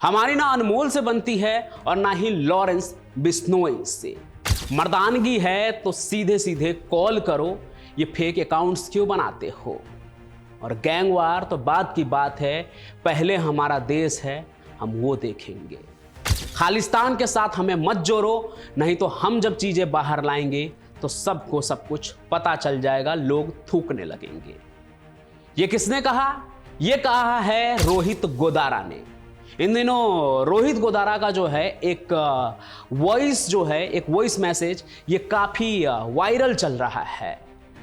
हमारी ना अनमोल से बनती है और ना ही लॉरेंस बिश्नोई से। मर्दानगी है तो सीधे सीधे कॉल करो, ये फेक अकाउंट्स क्यों बनाते हो। और गैंगवार तो बात की बात है, पहले हमारा देश है हम वो देखेंगे। खालिस्तान के साथ हमें मत जोड़ो, नहीं तो हम जब चीजें बाहर लाएंगे तो सबको सब कुछ पता चल जाएगा, लोग थूकने लगेंगे। ये किसने कहा? ये कहा है रोहित गोदारा ने। इन दिनों रोहित गोदारा का जो है एक वॉइस जो है, एक वॉइस मैसेज, ये काफी वायरल चल रहा है।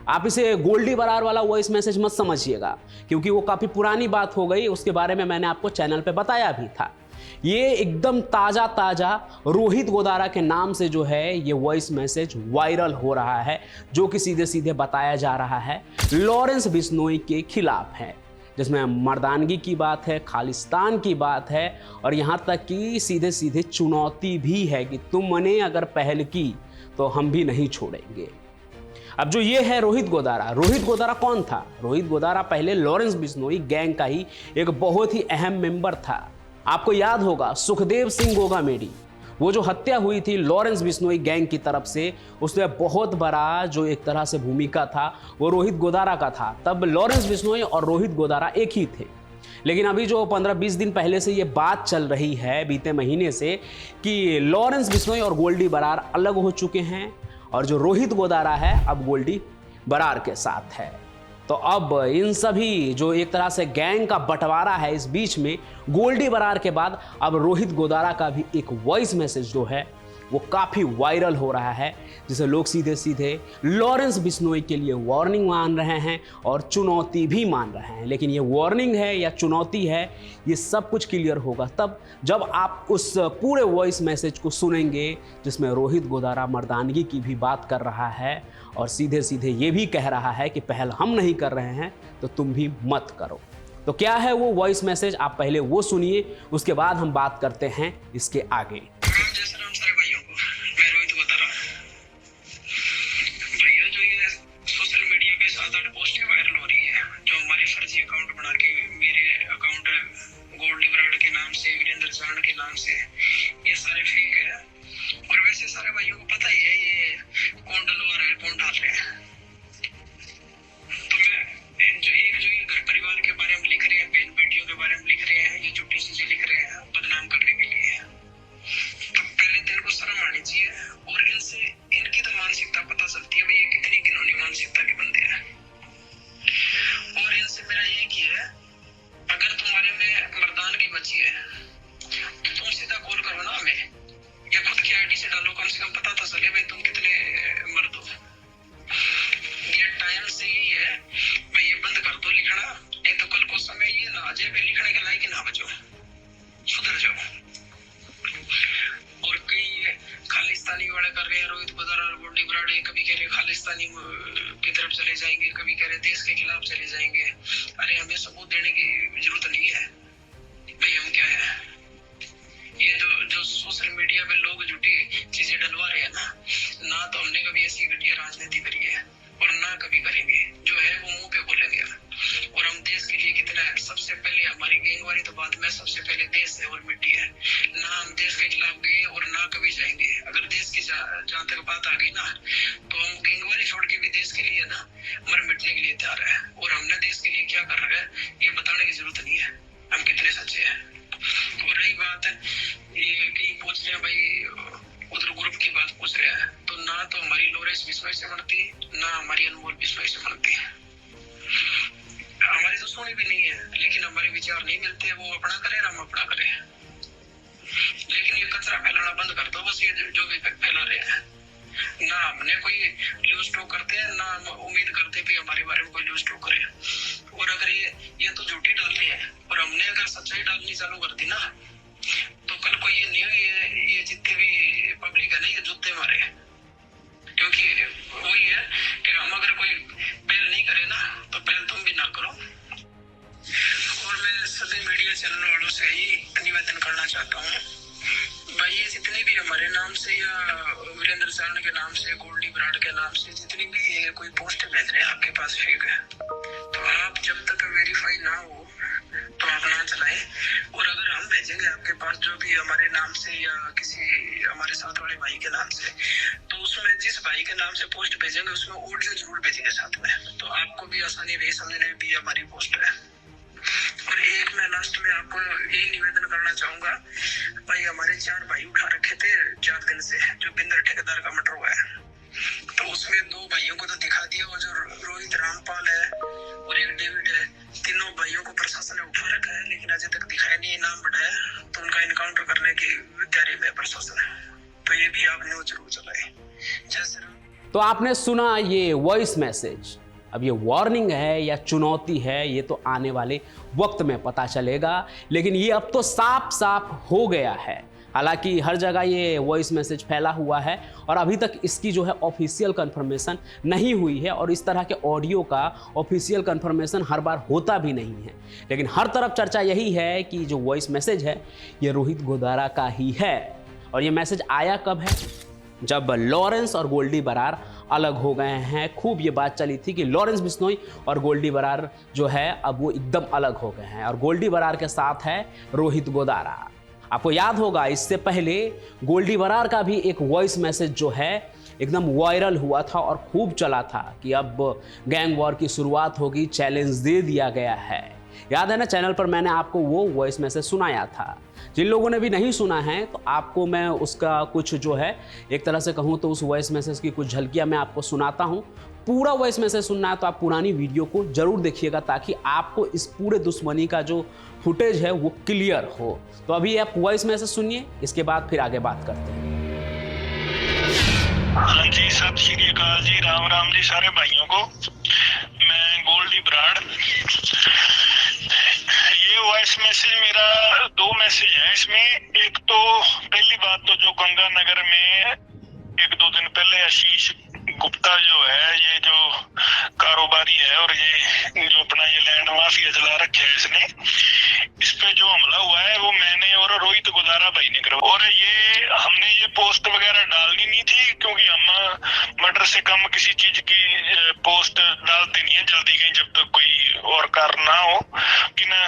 आप इसे गोल्डी बरार वाला वॉइस मैसेज मत समझिएगा, क्योंकि वो काफी पुरानी बात हो गई, उसके बारे में मैंने आपको चैनल पे बताया भी था। ये एकदम ताजा ताजा रोहित गोदारा के नाम से जो है ये वॉइस मैसेज वायरल हो रहा है, जो कि सीधे सीधे बताया जा रहा है लॉरेंस बिश्नोई के खिलाफ है, जिसमें मर्दानगी की बात है, खालिस्तान की बात है, और यहाँ तक कि सीधे सीधे चुनौती भी है कि तुमने अगर पहल की तो हम भी नहीं छोड़ेंगे। अब जो ये है रोहित गोदारा कौन था? रोहित गोदारा पहले लॉरेंस बिश्नोई गैंग का ही एक बहुत ही अहम मेंबर था। आपको याद होगा सुखदेव सिंह गोगामेडी, वो जो हत्या हुई थी लॉरेंस बिश्नोई गैंग की तरफ से, उसमें बहुत बड़ा जो एक तरह से भूमिका था वो रोहित गोदारा का था। तब लॉरेंस बिश्नोई और रोहित गोदारा एक ही थे। लेकिन अभी जो 15-20 दिन पहले से ये बात चल रही है, बीते महीने से, कि लॉरेंस बिश्नोई और गोल्डी बरार अलग हो चुके हैं और जो रोहित गोदारा है अब गोल्डी बरार के साथ है। तो अब इन सभी जो एक तरह से गैंग का बंटवारा है, इस बीच में गोल्डी बरार के बाद अब रोहित गोदारा का भी एक वॉइस मैसेज जो है वो काफ़ी वायरल हो रहा है, जिसे लोग सीधे सीधे लॉरेंस बिश्नोई के लिए वार्निंग मान रहे हैं और चुनौती भी मान रहे हैं। लेकिन ये वार्निंग है या चुनौती है, ये सब कुछ क्लियर होगा तब जब आप उस पूरे वॉइस मैसेज को सुनेंगे, जिसमें रोहित गोदारा मर्दानगी की भी बात कर रहा है और सीधे सीधे ये भी कह रहा है कि पहल हम नहीं कर रहे हैं तो तुम भी मत करो। तो क्या है वो वॉइस मैसेज, आप पहले वो सुनिए, उसके बाद हम बात करते हैं इसके आगे। के नाम से ये सारे फेक है। और वैसे सारे भाइयों को पता ही है ये कौन डलवा रहा है, कौन डाल रहा है। तो मैं जो ये घर परिवार के बारे में लिख रहे हैं, बहन बेटियों के बारे में लिख रहे हैं, ये झूठी चीजें लिख रहे हैं बदनाम करने के लिए, तो पहले दिल को शर्म आनी चाहिए। और इनसे इनकी तो मानसिकता पता चलती है भाई ये कितनी घिनौनी मानसिकता के बंदे हैं। और इनसे मेरा ये की है, अगर तुम्हारे में मर्दानगी बची है तो तुम सीधा कॉल करो ना हमें, या खुद की आईडी से डालो, कम से कम पता तो चले भाई तुम कितने मर्द हो। ये टाइम से ही है भाई, ये बंद कर दो लिखना, नहीं तो कल को समय ये ना आ जाए भाई लिखने के लायक ना बचो, सुधर जाओ। और कई खालिस्तानी वाले कर रहे हैं, रोहित गोदारा और गोल्डी बरार, कभी कह रहे खालिस्तानी की तरफ चले जाएंगे, कभी कह रहे देश के खिलाफ चले जाएंगे। अरे हमें सबूत देने की जरूरत नहीं है भाई, हम क्या है, ये जो सोशल मीडिया पे लोग झूठी चीजें डलवा रहे हैं ना तो हमने कभी ऐसी घटिया राजनीति करी है और ना कभी करेंगे। जो है वो मुंह पे बोलेंगे। और हम देश के लिए कितना है, सबसे पहले हमारी गैंगवारी तो बाद में, सबसे पहले देश है और मिट्टी है ना। हम देश के खिलाफ गए और ना कभी जाएंगे। अगर देश की जहाँ तक बात आ गई ना, तो हम गैंगवारी छोड़ के भी देश के लिए ना मर मिटने के लिए तैयार है। और हमने देश के लिए क्या कर रहा है ये बताने की जरूरत नहीं है, हम कितने सच्चे हैं। और रही बात है ये कहीं पूछ रहे हैं भाई, उधर ग्रुप की बात पूछ रहे हैं, तो ना तो हमारी लॉरेंस बिश्नोई से बनती, ना हमारी अनमोल बिश्नोई से बनती। हमारी दुश्मनी भी नहीं है, लेकिन हमारे विचार नहीं मिलते, वो अपना करे हम अपना करें। लेकिन ये कचरा फैलाना बंद कर दो बस, ये जो भी फैला रहे हैं। ना हमने कोई न्यूज टॉक करते हैं, ना हम उम्मीद करते भी हमारे बारे में कोई न्यूज टॉक करे। और अगर ये तो झूठी डाल रही है, और हमने अगर सच्चाई डालनी चालू कर दी ना, तो कल को ये नहीं, ये जितने भी पब्लिक है ना, ये जूते मारे। क्योंकि वही है कि हम अगर कोई पहल नहीं करे ना, तो पहल तुम भी ना करो। और मैं सभी मीडिया चैनल वालों से ही निवेदन करना चाहता हूँ भाई, ये जितने भी हमारे नाम से या वीरेंद्र चारण के नाम से, गोल्डी बरार के नाम से जितनी भी कोई पोस्ट भेज रहे हैं आपके पास फेक है, तो आप जब तक वेरीफाई ना हो तो आप ना चलाएं। और अगर हम भेजेंगे आपके पास जो भी हमारे नाम से या किसी हमारे साथ वाले भाई के नाम से, तो उसमें जिस भाई के नाम से पोस्ट भेजेंगे उसमें ऑडियो जरूर भेजेंगे साथ में, तो आपको भी आसानी रही समझने में भी हमारी पोस्ट है। और एक मैं लास्ट में आपको यही निवेदन करना चाहूंगा, भाई हमारे 4 भाई उठा रखे थे 4 दिन से, जो बिंदर ठेकेदार का मर्डर हुआ है, तो उसमें 2 भाइयों को तो दिखा दिया, वो जो रोहित रामपाल है और एक डेविड है, तीनों भाइयों को प्रशासन ने उठा रखा है, लेकिन अजय तक दिखाया नहीं, नाम बढ़ाया, तो उनका इनकाउंटर करने की तैयारी में प्रशासन है। तो ये भी आप न्यूज जरूर चलाएं। जय श्री राम। तो आपने सुना ये वॉइस मैसेज। अब ये वार्निंग है या चुनौती है, ये तो आने वाले वक्त में पता चलेगा, लेकिन ये अब तो साफ साफ हो गया है। हालांकि हर जगह ये वॉइस मैसेज फैला हुआ है और अभी तक इसकी जो है ऑफिशियल कंफर्मेशन नहीं हुई है, और इस तरह के ऑडियो का ऑफिशियल कंफर्मेशन हर बार होता भी नहीं है। लेकिन हर तरफ चर्चा यही है कि जो वॉइस मैसेज है ये रोहित गोदारा का ही है। और ये मैसेज आया कब है? जब लॉरेंस और गोल्डी बरार अलग हो गए हैं। खूब ये बात चली थी कि लॉरेंस बिश्नोई और गोल्डी बरार जो है अब वो एकदम अलग हो गए हैं, और गोल्डी बरार के साथ है रोहित गोदारा। आपको याद होगा इससे पहले गोल्डी बरार का भी एक वॉइस मैसेज जो है एकदम वायरल हुआ था और खूब चला था कि अब गैंग वॉर की शुरुआत होगी, चैलेंज दे दिया गया है। याद है ना, चैनल पर मैंने आपको वो वॉइस मैसेज सुनाया था। जिन लोगों ने भी नहीं सुना है तो आपको मैं उसका कुछ जो है एक तरह से कहूँ तो उस वॉइस मैसेज की कुछ झलकियाँ मैं आपको सुनाता हूँ। पूरा वॉइस मैसेज सुनना है तो आप पुरानी वीडियो को जरूर देखिएगा, ताकि आपको इस पूरे दुश्मनी का जो फुटेज है वो क्लियर हो। तो अभी आप वॉइस मैसेज सुनिए, इसके बाद फिर आगे बात करते हैं। हाँ जी, सत श्री अकाल जी, राम राम जी सारे भाइयों को। मैं गोल्डी बराड़। ये वॉइस मैसेज मेरा 2 मैसेज है इसमें। एक तो पहली बात तो जो गंगानगर में 1-2 दिन पहले आशीष गुप्ता जो है, ये जो कारोबारी है और ये जो अपना ये लैंड माफिया चला रखे है इसने, इस पे जो हमला हुआ है वो मैंने और रोहित गोदारा भाई ने करा। और ये हमने ये पोस्ट वगैरह डालनी नहीं थी, क्योंकि हम मर्डर से कम किसी चीज की पोस्ट डालते नहीं है जल्दी कहीं, जब तक कोई और कारण ना हो। कि ना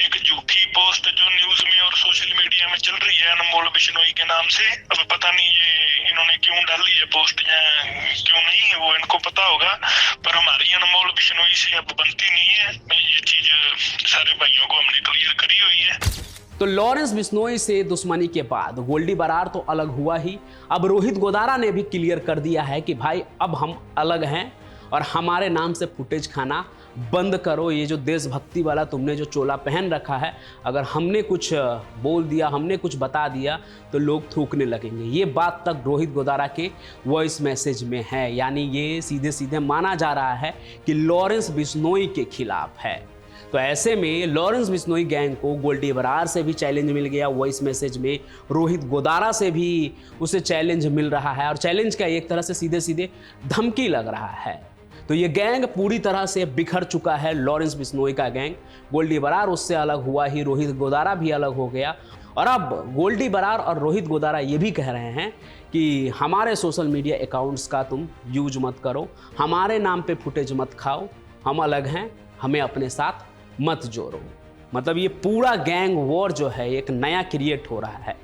एक झूठी पोस्ट जो न्यूज में और सोशल मीडिया में चल रही है अनमोल बिश्नोई के नाम से, अब पता नहीं ये इन्होंने क्यों डाली है पोस्ट या क्यों नहीं है वो इनको पता होगा, पर हमारी अनमोल बिश्नोई से अब बनती नहीं है। ये चीज सारे भाइयों को हमने क्लियर करी हुई है। तो लॉरेंस बिश्नोई से दुश्मनी के बाद गोल्डी बरार तो अलग हुआ ही, अब रोहित गोदारा ने भी क्लियर कर दिया है कि भाई अब हम अलग हैं और हमारे नाम से फुटेज खाना बंद करो। ये जो देशभक्ति वाला तुमने जो चोला पहन रखा है, अगर हमने कुछ बोल दिया, हमने कुछ बता दिया तो लोग थूकने लगेंगे। ये बात तक रोहित गोदारा के वॉइस मैसेज में है, यानी ये सीधे सीधे माना जा रहा है कि लॉरेंस बिश्नोई के खिलाफ है। तो ऐसे में लॉरेंस बिश्नोई गैंग को गोल्डी बरार से भी चैलेंज मिल गया वॉइस मैसेज में, रोहित गोदारा से भी उसे चैलेंज मिल रहा है, और चैलेंज का एक तरह से सीधे सीधे धमकी लग रहा है। तो ये गैंग पूरी तरह से बिखर चुका है। लॉरेंस बिश्नोई का गैंग, गोल्डी बरार उससे अलग हुआ ही, रोहित गोदारा भी अलग हो गया, और अब गोल्डी बरार और रोहित गोदारा ये भी कह रहे हैं कि हमारे सोशल मीडिया अकाउंट्स का तुम यूज मत करो, हमारे नाम पे फुटेज मत खाओ, हम अलग हैं, हमें अपने साथ मत जोड़ो। मतलब ये पूरा गैंग वॉर जो है एक नया क्रिएट हो रहा है,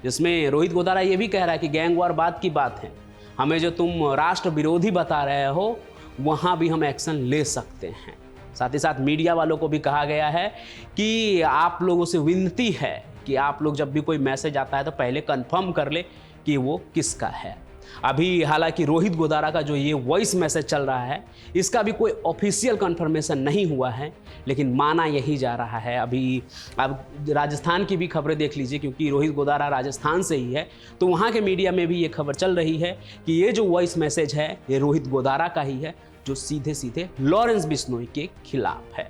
जिसमें रोहित गोदारा ये भी कह रहा है कि गैंग वॉर बाद की बात है, हमें जो तुम राष्ट्र विरोधी बता रहे हो वहाँ भी हम एक्शन ले सकते हैं। साथ ही साथ मीडिया वालों को भी कहा गया है कि आप लोगों से विनती है कि आप लोग जब भी कोई मैसेज आता है तो पहले कंफर्म कर ले कि वो किसका है। अभी हालांकि रोहित गोदारा का जो ये वॉइस मैसेज चल रहा है इसका भी कोई ऑफिशियल कंफर्मेशन नहीं हुआ है, लेकिन माना यही जा रहा है। अभी अब राजस्थान की भी खबरें देख लीजिए, क्योंकि रोहित गोदारा राजस्थान से ही है, तो वहाँ के मीडिया में भी ये खबर चल रही है कि ये जो वॉइस मैसेज है ये रोहित गोदारा का ही है, जो सीधे सीधे लॉरेंस बिश्नोई के खिलाफ है।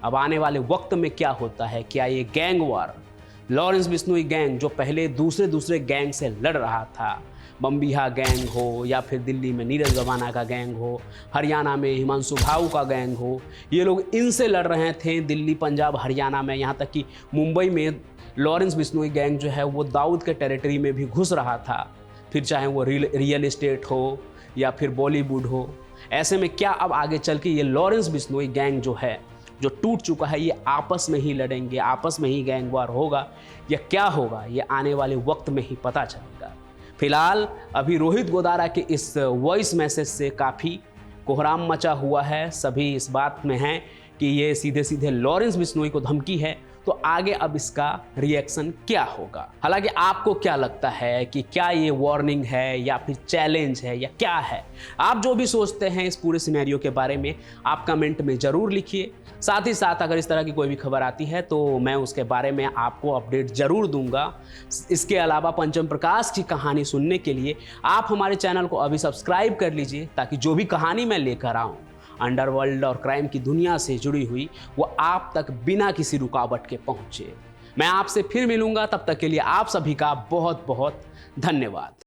अब आने वाले वक्त में क्या होता है, क्या ये gang war, Lawrence Bishnoi gang जो पहले दूसरे गैंग से लड़ रहा था, बम्बिहा गैंग हो या फिर दिल्ली में नीरज गवाना का गैंग हो, हरियाणा में हिमांशु भाऊ का गैंग हो, ये लोग इनसे लड़ रहे थे दिल्ली, पंजाब, हरियाणा में, यहाँ तक कि मुंबई में लॉरेंस बिश्नोई गैंग जो है वो दाऊद के टेरिटरी में भी घुस रहा था, फिर चाहे वो रियल एस्टेट हो या फिर बॉलीवुड हो। ऐसे में क्या अब आगे चल के ये लॉरेंस बिश्नोई गैंग जो है, जो टूट चुका है ये आपस में ही लड़ेंगे, आपस में ही गैंग वार होगा या क्या होगा, ये आने वाले वक्त में ही पता चलेगा। फिलहाल अभी रोहित गोदारा के इस वॉइस मैसेज से काफ़ी कोहराम मचा हुआ है। सभी इस बात में हैं कि ये सीधे सीधे लॉरेंस बिश्नोई को धमकी है, तो आगे अब इसका रिएक्शन क्या होगा। हालांकि आपको क्या लगता है कि क्या ये वार्निंग है या फिर चैलेंज है या क्या है? आप जो भी सोचते हैं इस पूरे सिनेरियो के बारे में आप कमेंट में ज़रूर लिखिए। साथ ही साथ अगर इस तरह की कोई भी खबर आती है तो मैं उसके बारे में आपको अपडेट ज़रूर दूंगा। इसके अलावा पंचम प्रकाश की कहानी सुनने के लिए आप हमारे चैनल को अभी सब्सक्राइब कर लीजिए, ताकि जो भी कहानी मैं लेकर आऊँ अंडरवर्ल्ड और क्राइम की दुनिया से जुड़ी हुई वो आप तक बिना किसी रुकावट के पहुंचे। मैं आपसे फिर मिलूंगा, तब तक के लिए आप सभी का बहुत बहुत धन्यवाद।